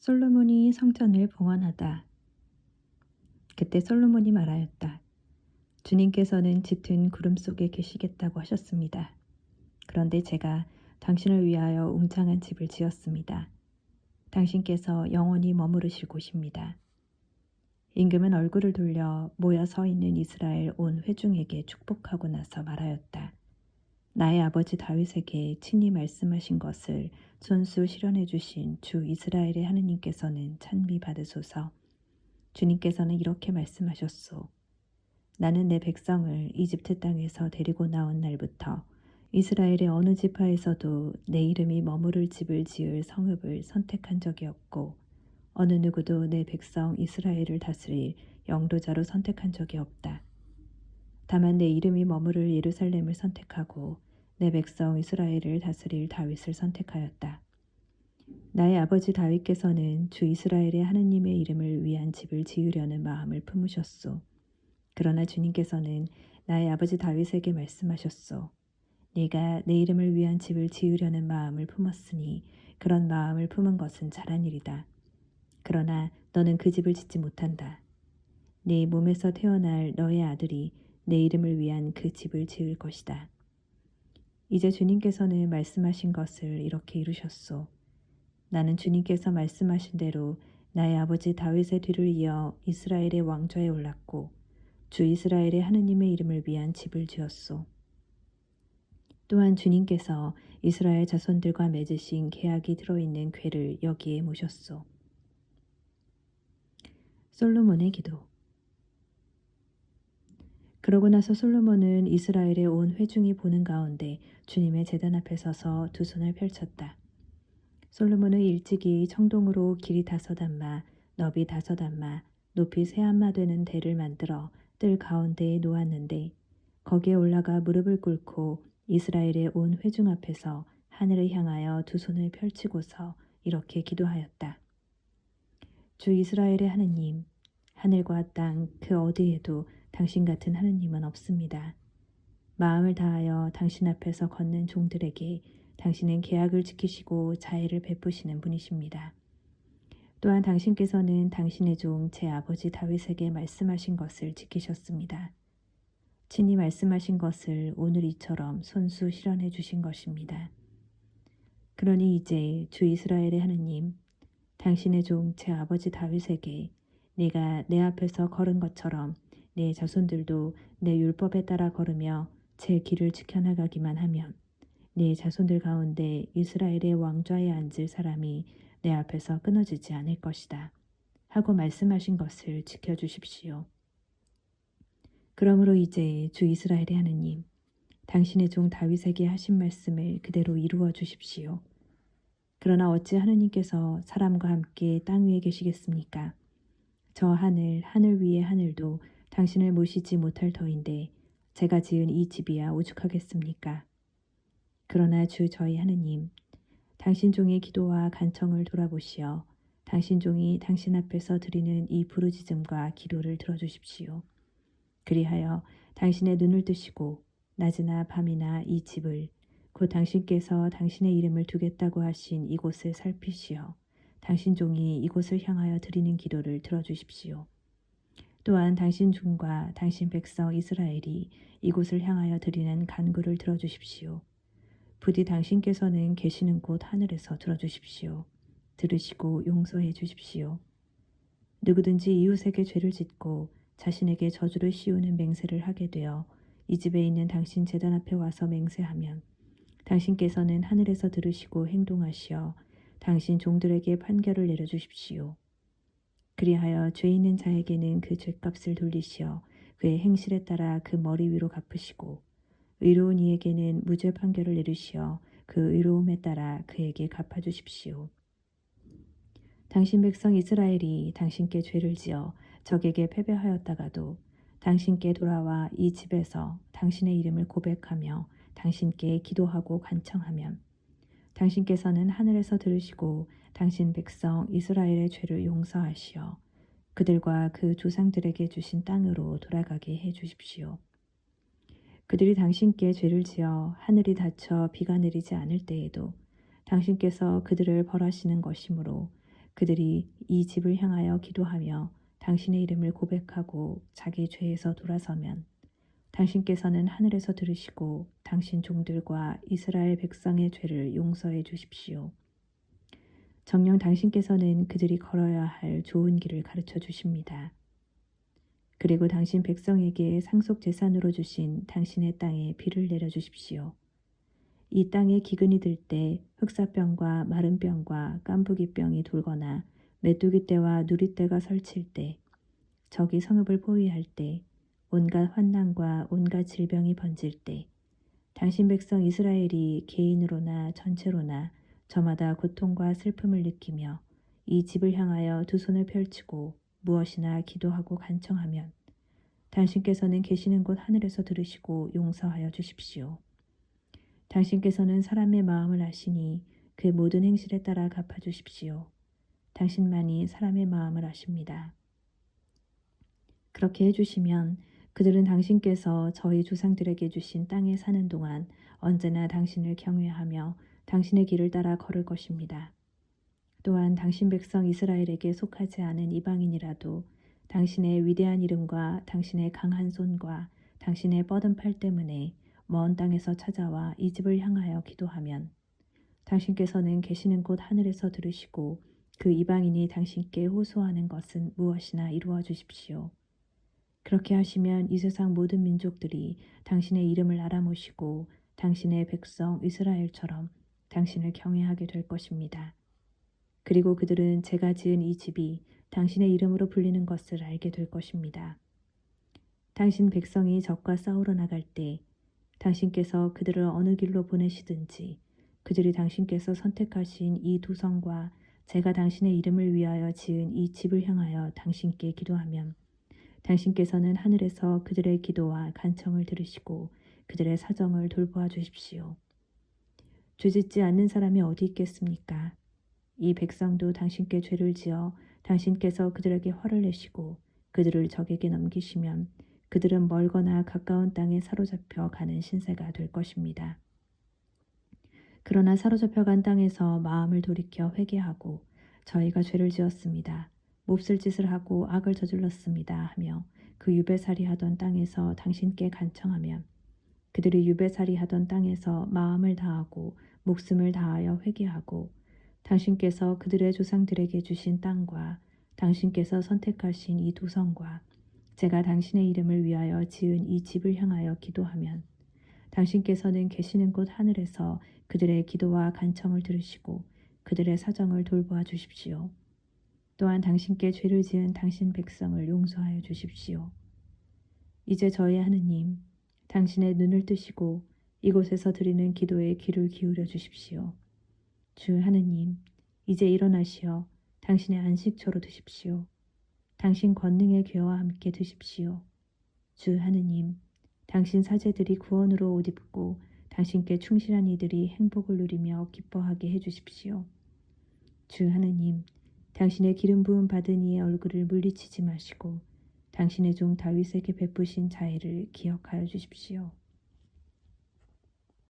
솔로몬이 성전을 봉헌하다. 그때 솔로몬이 말하였다. 주님께서는 짙은 구름 속에 계시겠다고 하셨습니다. 그런데 제가 당신을 위하여 웅장한 집을 지었습니다. 당신께서 영원히 머무르실 곳입니다. 임금은 얼굴을 돌려 모여 서 있는 이스라엘 온 회중에게 축복하고 나서 말하였다. 나의 아버지 다윗에게 친히 말씀하신 것을 손수 실현해 주신 주 이스라엘의 하느님께서는 찬미 받으소서. 주님께서는 이렇게 말씀하셨소. 나는 내 백성을 이집트 땅에서 데리고 나온 날부터 이스라엘의 어느 지파에서도 내 이름이 머무를 집을 지을 성읍을 선택한 적이 없고 어느 누구도 내 백성 이스라엘을 다스릴 영도자로 선택한 적이 없다. 다만 내 이름이 머무를 예루살렘을 선택하고 내 백성 이스라엘을 다스릴 다윗을 선택하였다. 나의 아버지 다윗께서는 주 이스라엘의 하느님의 이름을 위한 집을 지으려는 마음을 품으셨소. 그러나 주님께서는 나의 아버지 다윗에게 말씀하셨소. 네가 내 이름을 위한 집을 지으려는 마음을 품었으니 그런 마음을 품은 것은 잘한 일이다. 그러나 너는 그 집을 짓지 못한다. 네 몸에서 태어날 너의 아들이 내 이름을 위한 그 집을 지을 것이다. 이제 주님께서는 말씀하신 것을 이렇게 이루셨소. 나는 주님께서 말씀하신 대로 나의 아버지 다윗의 뒤를 이어 이스라엘의 왕좌에 올랐고 주 이스라엘의 하느님의 이름을 위한 집을 지었소. 또한 주님께서 이스라엘 자손들과 맺으신 계약이 들어있는 궤를 여기에 모셨소. 솔로몬의 기도. 그러고 나서 솔로몬은 이스라엘의 온 회중이 보는 가운데 주님의 제단 앞에 서서 두 손을 펼쳤다. 솔로몬은 일찍이 청동으로 길이 5안마, 너비 5안마, 높이 3안마 되는 대를 만들어 뜰 가운데에 놓았는데 거기에 올라가 무릎을 꿇고 이스라엘의 온 회중 앞에서 하늘을 향하여 두 손을 펼치고서 이렇게 기도하였다. 주 이스라엘의 하느님, 하늘과 땅 그 어디에도 당신 같은 하느님은 없습니다. 마음을 다하여 당신 앞에서 걷는 종들에게 당신은 계약을 지키시고 자애를 베푸시는 분이십니다. 또한 당신께서는 당신의 종 제 아버지 다윗에게 말씀하신 것을 지키셨습니다. 친히 말씀하신 것을 오늘 이처럼 손수 실현해 주신 것입니다. 그러니 이제 주 이스라엘의 하느님, 당신의 종 제 아버지 다윗에게 네가 내 앞에서 걸은 것처럼 내 자손들도 내 율법에 따라 걸으며 제 길을 지켜나가기만 하면 네 자손들 가운데 이스라엘의 왕좌에 앉을 사람이 내 앞에서 끊어지지 않을 것이다. 하고 말씀하신 것을 지켜주십시오. 그러므로 이제 주 이스라엘의 하느님, 당신의 종 다윗에게 하신 말씀을 그대로 이루어 주십시오. 그러나 어찌 하느님께서 사람과 함께 땅 위에 계시겠습니까? 저 하늘 위의 하늘도 당신을 모시지 못할 터인데 제가 지은 이 집이야 오죽하겠습니까? 그러나 주 저희 하느님, 당신 종의 기도와 간청을 돌아보시어 당신 종이 당신 앞에서 드리는 이 부르짖음과 기도를 들어주십시오. 그리하여 당신의 눈을 뜨시고 낮이나 밤이나 이 집을 곧 당신께서 당신의 이름을 두겠다고 하신 이곳을 살피시어 당신 종이 이곳을 향하여 드리는 기도를 들어주십시오. 또한 당신 종과 당신 백성 이스라엘이 이곳을 향하여 드리는 간구를 들어주십시오. 부디 당신께서는 계시는 곳 하늘에서 들어주십시오. 들으시고 용서해 주십시오. 누구든지 이웃에게 죄를 짓고 자신에게 저주를 씌우는 맹세를 하게 되어 이 집에 있는 당신 제단 앞에 와서 맹세하면 당신께서는 하늘에서 들으시고 행동하시어 당신 종들에게 판결을 내려주십시오. 그리하여 죄 있는 자에게는 그 죄값을 돌리시어 그의 행실에 따라 그 머리 위로 갚으시고 의로운 이에게는 무죄 판결을 내리시어 그 의로움에 따라 그에게 갚아주십시오. 당신 백성 이스라엘이 당신께 죄를 지어 적에게 패배하였다가도 당신께 돌아와 이 집에서 당신의 이름을 고백하며 당신께 기도하고 간청하면 당신께서는 하늘에서 들으시고 당신 백성 이스라엘의 죄를 용서하시어 그들과 그 조상들에게 주신 땅으로 돌아가게 해 주십시오. 그들이 당신께 죄를 지어 하늘이 닫혀 비가 내리지 않을 때에도 당신께서 그들을 벌하시는 것이므로 그들이 이 집을 향하여 기도하며 당신의 이름을 고백하고 자기 죄에서 돌아서면 당신께서는 하늘에서 들으시고 당신 종들과 이스라엘 백성의 죄를 용서해 주십시오. 정녕 당신께서는 그들이 걸어야 할 좋은 길을 가르쳐 주십니다. 그리고 당신 백성에게 상속 재산으로 주신 당신의 땅에 비를 내려 주십시오. 이 땅에 기근이 들 때 흑사병과 마른병과 깐부기병이 돌거나 메뚜기 떼와 누리떼가 설칠 때 적이 성읍을 포위할 때 온갖 환난과 온갖 질병이 번질 때 당신 백성 이스라엘이 개인으로나 전체로나 저마다 고통과 슬픔을 느끼며 이 집을 향하여 두 손을 펼치고 무엇이나 기도하고 간청하면 당신께서는 계시는 곳 하늘에서 들으시고 용서하여 주십시오. 당신께서는 사람의 마음을 아시니 그 모든 행실에 따라 갚아주십시오. 당신만이 사람의 마음을 아십니다. 그렇게 해주시면 그들은 당신께서 저희 조상들에게 주신 땅에 사는 동안 언제나 당신을 경외하며 당신의 길을 따라 걸을 것입니다. 또한 당신 백성 이스라엘에게 속하지 않은 이방인이라도 당신의 위대한 이름과 당신의 강한 손과 당신의 뻗은 팔 때문에 먼 땅에서 찾아와 이 집을 향하여 기도하면 당신께서는 계시는 곳 하늘에서 들으시고 그 이방인이 당신께 호소하는 것은 무엇이나 이루어 주십시오. 그렇게 하시면 이 세상 모든 민족들이 당신의 이름을 알아모시고 당신의 백성 이스라엘처럼 당신을 경외하게 될 것입니다. 그리고 그들은 제가 지은 이 집이 당신의 이름으로 불리는 것을 알게 될 것입니다. 당신 백성이 적과 싸우러 나갈 때 당신께서 그들을 어느 길로 보내시든지 그들이 당신께서 선택하신 이 두 성과 제가 당신의 이름을 위하여 지은 이 집을 향하여 당신께 기도하면 당신께서는 하늘에서 그들의 기도와 간청을 들으시고 그들의 사정을 돌보아 주십시오. 죄짓지 않는 사람이 어디 있겠습니까? 이 백성도 당신께 죄를 지어 당신께서 그들에게 화를 내시고 그들을 적에게 넘기시면 그들은 멀거나 가까운 땅에 사로잡혀 가는 신세가 될 것입니다. 그러나 사로잡혀 간 땅에서 마음을 돌이켜 회개하고 저희가 죄를 지었습니다. 몹쓸 짓을 하고 악을 저질렀습니다 하며 그 유배살이 하던 땅에서 당신께 간청하면 그들이 유배살이 하던 땅에서 마음을 다하고 목숨을 다하여 회개하고 당신께서 그들의 조상들에게 주신 땅과 당신께서 선택하신 이 두 성과 제가 당신의 이름을 위하여 지은 이 집을 향하여 기도하면 당신께서는 계시는 곳 하늘에서 그들의 기도와 간청을 들으시고 그들의 사정을 돌보아 주십시오. 또한 당신께 죄를 지은 당신 백성을 용서하여 주십시오. 이제 저희 하느님, 당신의 눈을 뜨시고 이곳에서 드리는 기도에 귀를 기울여 주십시오. 주 하느님, 이제 일어나시어 당신의 안식처로 드십시오. 당신 권능의 괴와 함께 드십시오. 주 하느님, 당신 사제들이 구원으로 옷 입고 당신께 충실한 이들이 행복을 누리며 기뻐하게 해주십시오. 주 하느님, 당신의 기름 부음 받은 이의 얼굴을 물리치지 마시고 당신의 종 다윗에게 베푸신 자애를 기억하여 주십시오.